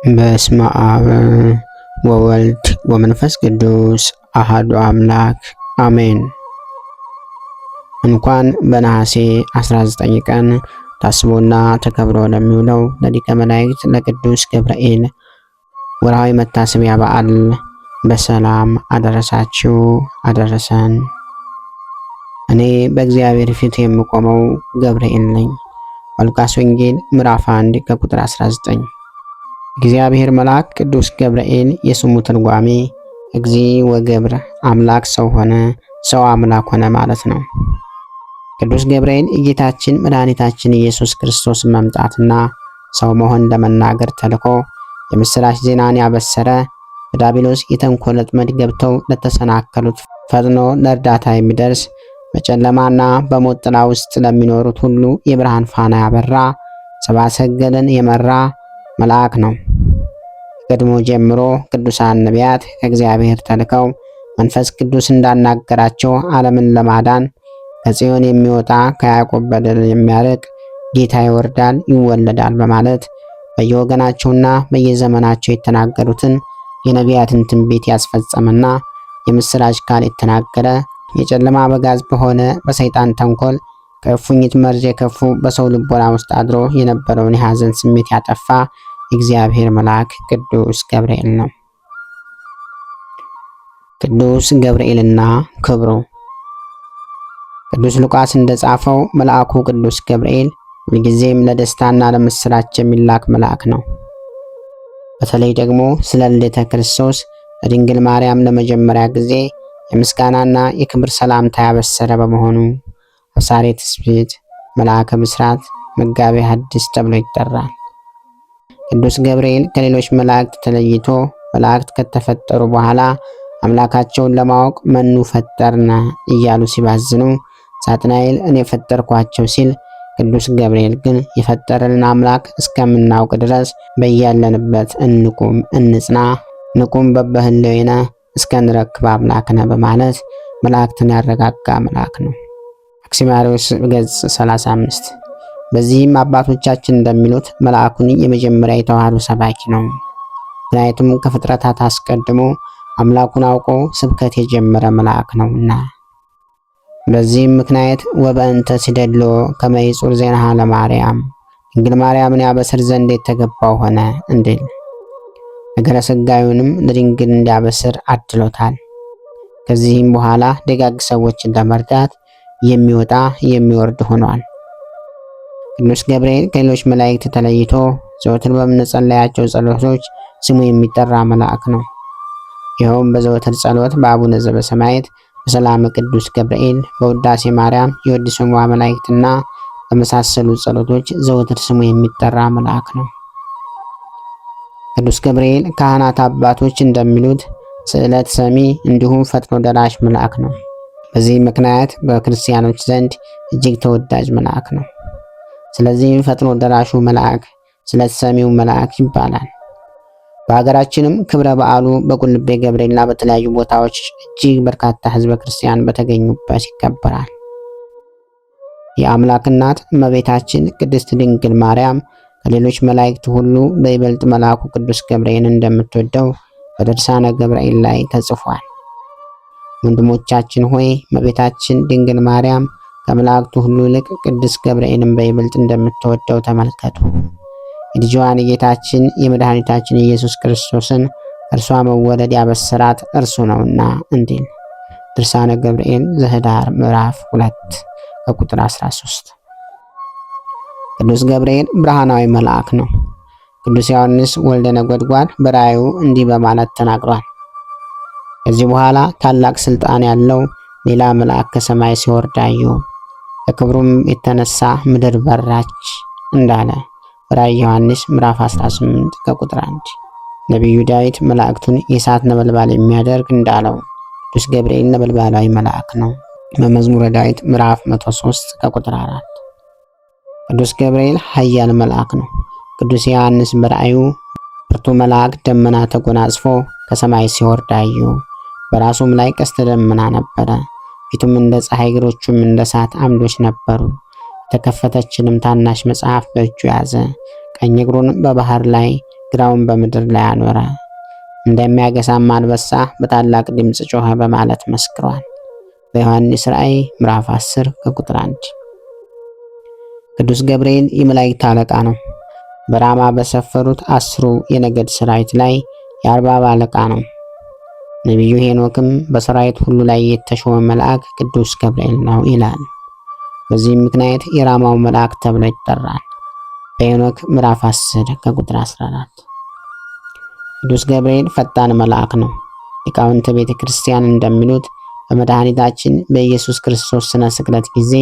በስመ አብ ወወልድ ወመንፈስ ቅዱስ አሐዱ አምላክ አሜን። እንኳን በነሐሴ 19 ቀን ታስቦና ተከብሮ ለሚውለው ለሊቀ መላእክት ለቅዱስ ገብርኤል ወርሃዊ መታሰቢያ በዓል በሰላም አደረሳችሁ አደረሰን። እኔ በእግዚአብሔር ፊት የምቆመው ገብርኤል ነኝ። በሉቃስ ወንጌል ምዕራፍ 1 ከቁጥር 19። እግዚአብሔር መልአክ ቅዱስ ገብርኤል የስሙ ትርጓሜ እግዚ ወገብር አምላክ ሰው ሆነ፣ ሰው አምላክ ሆነ ማለት ነው። ቅዱስ ገብርኤል የጌታችን መድኃኒታችን ኢየሱስ ክርስቶስ መምጣትና ሰው መሆን ለመናገር ተልኮ የምስራች ዜናን ያበሰረ፣ በዲያብሎስ የተንኮል ወጥመድ ገብተው ለተሰናከሉት ፈጥኖ ለእርዳታ የሚደርስ፣ በጨለማና በሞት ጥላ ውስጥ ለሚኖሩት ሁሉ የብርሃን ፋና ያበራ፣ ሰብአ ሰገልን የመራ መልአክ ነው። ቀድሞ ጀምሮ ቅዱሳን ነቢያት ከእግዚአብሔር ተልከው መንፈስ ቅዱስ እንዳናገራቸው ዓለምን ለማዳን ከጽዮን የሚወጣ ከያዕቆብ በደል የሚያርቅ ጌታ ይወርዳል ይወለዳል በማለት በየወገናቸውና በየዘመናቸው የተናገሩትን የነቢያትን ትንቢት ያስፈጸመና የምስራች ቃል የተናገረ፣ የጨለማ አበጋዝ በሆነ በሰይጣን ተንኮል ከእፉኝት መርዝ የከፉ በሰው ልቦና ውስጥ አድሮ የነበረውን የሐዘን ስሜት ያጠፋ እግዚአብሔር መልአክ ቅዱስ ገብርኤል ነው። ቅዱስ ገብርኤልና ክብሩ። ቅዱስ ሉቃስ እንደጻፈው መልአኩ ቅዱስ ገብርኤል ሁልጊዜም ለደስታና ለምስራች የሚላክ መልአክ ነው። በተለይ ደግሞ ስለ ልደተ ክርስቶስ ለድንግል ማርያም ለመጀመሪያ ጊዜ የምስጋናና የክብር ሰላምታ ያበሰረ በመሆኑ አብሳሬ ትስብእት፣ መልአከ ብስራት፣ መጋቤ ሐዲስ ተብሎ ይጠራል። ቅዱስ ገብርኤል ከሌሎች መላእክት ተለይቶ መላእክት ከተፈጠሩ በኋላ አምላካቸውን ለማወቅ መኑ ፈጠርነ እያሉ ሲባዝኑ፣ ሳጥናኤል እኔ ፈጠርኳቸው ሲል፣ ቅዱስ ገብርኤል ግን የፈጠረልን አምላክ እስከምናውቅ ድረስ በያለንበት እንቁም እንጽና፣ ንቁም በበህልዌነ እስከንረክብ አምላክነ በማለት መላእክትን ያረጋጋ መልአክ ነው። አክሲማሪዎስ ገጽ 35። በዚህም አባቶቻችን እንደሚሉት መልአኩን የመጀመሪያ የተዋህዶ ሰባኪ ነው። ምክንያቱም ከፍጥረታት አስቀድሞ አምላኩን አውቆ ስብከት የጀመረ መልአክ ነውና። በዚህም ምክንያት ወበእንተ ሲደሎ ከመይጹር ዜናሃ ለማርያም ድንግል ማርያምን ያበስር ዘንድ የተገባው ሆነ እንዲል ነገረ ሥጋዌውንም ለድንግል እንዲያበስር አድሎታል። ከዚህም በኋላ ደጋግ ሰዎችን ለመርዳት የሚወጣ የሚወርድ ሆኗል። ቅዱስ ገብርኤል ከሌሎች መላእክት ተለይቶ ዘወትር በምንጸለያቸው ጸሎቶች ስሙ የሚጠራ መልአክ ነው። ይኸውም በዘወትር ጸሎት በአቡነ ዘበሰማያት፣ በሰላም ቅዱስ ገብርኤል፣ በውዳሴ ማርያም፣ የወዲሶሟ መላእክትና በመሳሰሉ ጸሎቶች ዘወትር ስሙ የሚጠራ መልአክ ነው። ቅዱስ ገብርኤል ካህናት አባቶች እንደሚሉት ስዕለት ሰሚ እንዲሁም ፈጥኖ ደራሽ መልአክ ነው። በዚህ ምክንያት በክርስቲያኖች ዘንድ እጅግ ተወዳጅ መልአክ ነው። ስለዚህም ፈጥኖ ደራሹ መልአክ ስዕለት ሰሚው መልአክ ይባላል። በሀገራችንም ክብረ በዓሉ በቁልቤ ገብርኤልና በተለያዩ ቦታዎች እጅግ በርካታ ሕዝበ ክርስቲያን በተገኙበት ይከበራል። የአምላክ እናት እመቤታችን ቅድስት ድንግል ማርያም ከሌሎች መላእክት ሁሉ በይበልጥ መልአኩ ቅዱስ ገብርኤል እንደምትወደው በድርሳነ ገብርኤል ላይ ተጽፏል። ወንድሞቻችን ሆይ እመቤታችን ድንግል ማርያም ከመላእክቱ ሁሉ ይልቅ ቅዱስ ገብርኤልን በይበልጥ እንደምትወደው ተመልከቱ። የልጇን የጌታችን የመድኃኒታችን ኢየሱስ ክርስቶስን እርሷ መወለድ ያበሰራት እርሱ ነውና እንዲል ድርሳነ ገብርኤል ዘኅዳር ምዕራፍ 2 ከቁጥር 13። ቅዱስ ገብርኤል ብርሃናዊ መልአክ ነው። ቅዱስ ዮሐንስ ወልደ ነጎድጓድ በራእዩ እንዲህ በማለት ተናግሯል። ከዚህ በኋላ ታላቅ ስልጣን ያለው ሌላ መልአክ ከሰማይ ሲወርድ አየሁ፣ ከክብሩም የተነሳ ምድር በራች እንዳለ ራእየ ዮሐንስ ምዕራፍ 18 ከቁጥር 1። ነቢዩ ዳዊት መላእክቱን የእሳት ነበልባል የሚያደርግ እንዳለው ቅዱስ ገብርኤል ነበልባላዊ መልአክ ነው። በመዝሙረ ዳዊት ምዕራፍ 103 ከቁጥር 4። ቅዱስ ገብርኤል ኃያል መልአክ ነው። ቅዱስ ዮሐንስ በራእዩ ብርቱ መልአክ ደመና ተጎናጽፎ ከሰማይ ሲወርድ አየሁ፣ በራሱም ላይ ቀስተ ደመና ነበረ፣ ፊቱም እንደ ፀሐይ እግሮቹም እንደ እሳት አምዶች ነበሩ። የተከፈተችንም ታናሽ መጽሐፍ በእጁ ያዘ። ቀኝ እግሩን በባህር ላይ ግራውን በምድር ላይ አኖረ። እንደሚያገሳም አንበሳ በታላቅ ድምፅ ጮኸ በማለት መስክሯል። በዮሐንስ ራእይ ምዕራፍ 10 ከቁጥር 1። ቅዱስ ገብርኤል የመላእክት አለቃ ነው። በራማ በሰፈሩት 10 የነገድ ሰራዊት ላይ የ40 አለቃ ነው። ነቢዩ ሄኖክም በሰራዊት ሁሉ ላይ የተሾመ መልአክ ቅዱስ ገብርኤል ነው ይላል። በዚህም ምክንያት የራማው መልአክ ተብሎ ይጠራል። በሄኖክ ምዕራፍ 10 ከቁጥር 14። ቅዱስ ገብርኤል ፈጣን መልአክ ነው። ሊቃውንተ ቤተ ክርስቲያን እንደሚሉት በመድኃኒታችን በኢየሱስ ክርስቶስ ስነ ስቅለት ጊዜ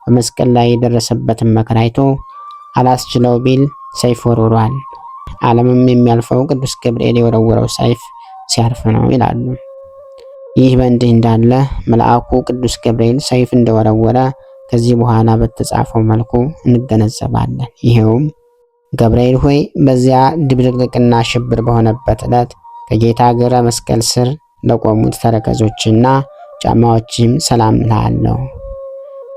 በመስቀል ላይ የደረሰበትን መከራ አይቶ አላስችለው ቢል ሰይፍ ወርውሯል። ዓለምም የሚያልፈው ቅዱስ ገብርኤል የወረወረው ሰይፍ ሲያርፍ ነው ይላሉ። ይህ በእንዲህ እንዳለ መልአኩ ቅዱስ ገብርኤል ሰይፍ እንደወረወረ ከዚህ በኋላ በተጻፈው መልኩ እንገነዘባለን። ይሄውም ገብርኤል ሆይ በዚያ ድብልቅልቅና ሽብር በሆነበት ዕለት ከጌታ እግረ መስቀል ስር ለቆሙት ተረከዞችና ጫማዎችም ሰላም እልሃለሁ።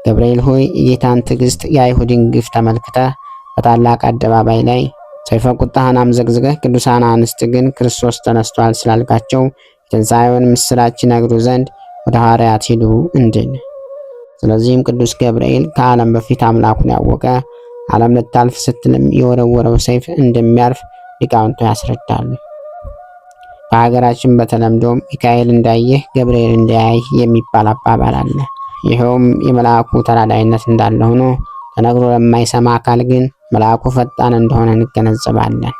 ገብርኤል ሆይ የጌታን ትዕግስት የአይሁድን ግፍ ተመልክተህ በታላቅ አደባባይ ላይ ሰይፈ ቁጣህን አምዘግዝገህ ቅዱሳን አንስት ግን ክርስቶስ ተነስቷል ስላልካቸው የትንሣኤውን ምስራች ይነግሩ ዘንድ ወደ ሐዋርያት ሂዱ እንድል። ስለዚህም ቅዱስ ገብርኤል ከዓለም በፊት አምላኩን ያወቀ ዓለም ልታልፍ ስትልም የወረወረው ሰይፍ እንደሚያርፍ ሊቃውንቱ ያስረዳሉ። በሀገራችን በተለምዶም ሚካኤል እንዳየህ ገብርኤል እንዳያይ የሚባል አባባል አለ። ይኸውም የመልአኩ ተራዳይነት እንዳለ ሆኖ ተነግሮ ለማይሰማ አካል ግን መልአኩ ፈጣን እንደሆነ እንገነዘባለን።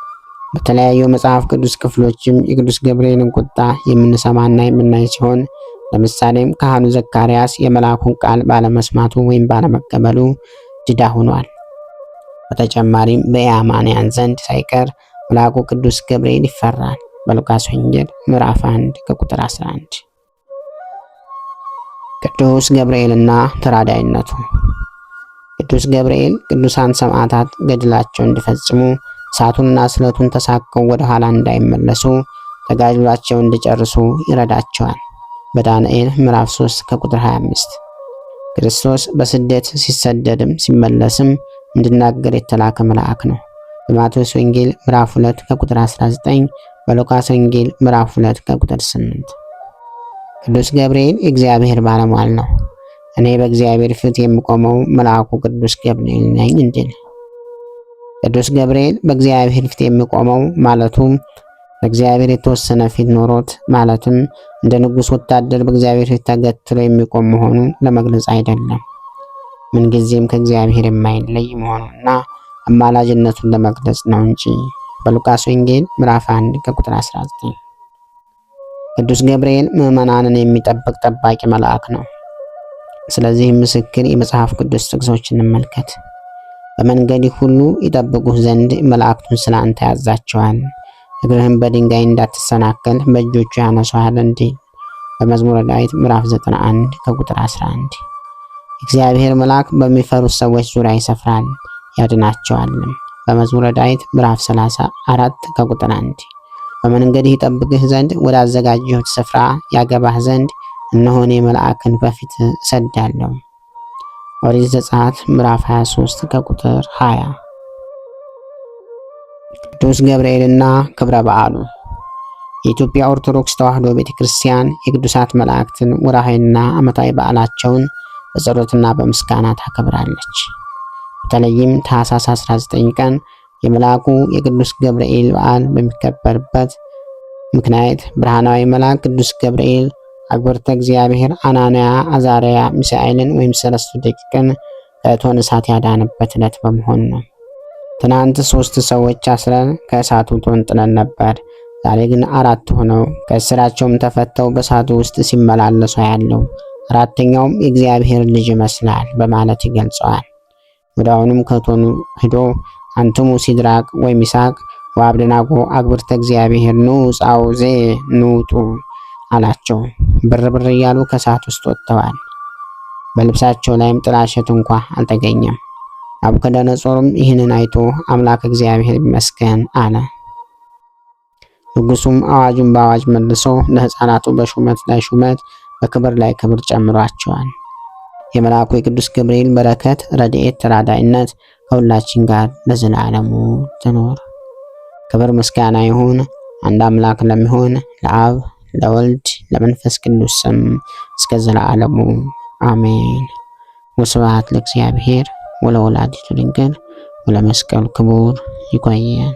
በተለያዩ መጽሐፍ ቅዱስ ክፍሎችም የቅዱስ ገብርኤልን ቁጣ የምንሰማና የምናይ ሲሆን ለምሳሌም ካህኑ ዘካርያስ የመልአኩን ቃል ባለመስማቱ ወይም ባለመቀበሉ ድዳ ሆኗል። በተጨማሪም በኢአማንያን ዘንድ ሳይቀር መልአኩ ቅዱስ ገብርኤል ይፈራል። በሉቃስ ወንጌል ምዕራፍ 1 ከቁጥር 11። ቅዱስ ገብርኤልና ተራዳይነቱ። ቅዱስ ገብርኤል ቅዱሳን ሰማዕታት ገድላቸው እንዲፈጽሙ እሳቱንና ስለቱን ተሳከው ወደ ኋላ እንዳይመለሱ ተጋድሏቸው እንዲጨርሱ ይረዳቸዋል። በዳንኤል ምዕራፍ 3 ከቁጥር 25። ክርስቶስ በስደት ሲሰደድም ሲመለስም እንዲናገር የተላከ መልአክ ነው። በማቴዎስ ወንጌል ምዕራፍ 2 ከቁጥር 19፣ በሉቃስ ወንጌል ምዕራፍ 2 ከቁጥር 8። ቅዱስ ገብርኤል የእግዚአብሔር ባለሟል ነው። እኔ በእግዚአብሔር ፊት የምቆመው መልአኩ ቅዱስ ገብርኤል ነኝ እንዲል። ቅዱስ ገብርኤል በእግዚአብሔር ፊት የሚቆመው ማለቱም ለእግዚአብሔር የተወሰነ ፊት ኖሮት ማለትም እንደ ንጉሥ ወታደር በእግዚአብሔር ፊት ተገትሎ የሚቆም መሆኑ ለመግለጽ አይደለም። ምንጊዜም ከእግዚአብሔር የማይለይ መሆኑና አማላጅነቱን ለመግለጽ ነው እንጂ። በሉቃስ ወንጌል ምዕራፍ 1 ከቁጥር 19። ቅዱስ ገብርኤል ምዕመናንን የሚጠብቅ ጠባቂ መልአክ ነው። ስለዚህ ምስክር የመጽሐፍ ቅዱስ ጥቅሶችን እንመልከት። በመንገድህ ሁሉ ይጠብቁህ ዘንድ መላእክቱን ስላንተ ያዛቸዋል፣ እግርህን በድንጋይ እንዳትሰናከል በእጆቹ ያነሱሃል እንዲል በመዝሙረ ዳዊት ምዕራፍ 91 ከቁጥር 11። እግዚአብሔር መልአክ በሚፈሩት ሰዎች ዙሪያ ይሰፍራል ያድናቸዋልም በመዝሙረ ዳዊት ምዕራፍ 34 ከቁጥር 1። በመንገድህ ይጠብቅህ ዘንድ ወደ አዘጋጀሁት ስፍራ ያገባህ ዘንድ እነሆ እኔ መልአክን በፊት እሰዳለሁ። ኦሪት ዘጸአት ምዕራፍ 23 ከቁጥር 20። ቅዱስ ገብርኤልና ክብረ በዓሉ። የኢትዮጵያ ኦርቶዶክስ ተዋሕዶ ቤተክርስቲያን የቅዱሳት መላእክትን ወርሃዊና ዓመታዊ በዓላቸውን በጸሎትና በምስጋና ታከብራለች። በተለይም ታኅሳስ 19 ቀን የመልአኩ የቅዱስ ገብርኤል በዓል በሚከበርበት ምክንያት ብርሃናዊ መልአክ ቅዱስ ገብርኤል አግብርተ እግዚአብሔር አናንያ፣ አዛርያ፣ ሚሳኤልን ወይም ሰለስቱ ደቂቅን ከእቶነ እሳት ያዳነበት ዕለት በመሆን ነው። ትናንት 3 ሰዎች አስረን ከእሳቱ ጥለን ነበር። ዛሬ ግን 4 ሆነው ከእስራቸውም ተፈተው በእሳቱ ውስጥ ሲመላለሱ ያለው 4ተኛውም የእግዚአብሔር ልጅ ይመስላል በማለት ይገልጸዋል። ወዲያውኑም ከእቶኑ ሂዶ አንትሙ ሲድራቅ ወሚሳቅ ወአብደናጎ አግብርተ እግዚአብሔር ኑ ውጻኡ ኑ ውጡ አላቸው። ብር እያሉ ከእሳት ውስጥ ወጥተዋል። በልብሳቸው ላይም ጥላሸት እንኳ አልተገኘም። ናቡከደነጾርም ይህንን አይቶ አምላክ እግዚአብሔር ይመስገን አለ። ንጉሱም አዋጁን በአዋጅ መልሶ ለሕፃናቱ በሹመት ላይ ሹመት በክብር ላይ ክብር ጨምሯቸዋል። የመልአኩ የቅዱስ ገብርኤል በረከት፣ ረድኤት፣ ተራዳኢነት ከሁላችን ጋር ለዘላለሙ ትኖር ክብር ምስጋና ይሁን አንድ አምላክ ለሚሆን ለአብ ለወልድ ለመንፈስ ቅዱስ ስም እስከ ዘላለሙ አሜን። ወስብሐት ለእግዚአብሔር ወለወላዲቱ ድንግል ወለመስቀሉ ክቡር። ይቆየን።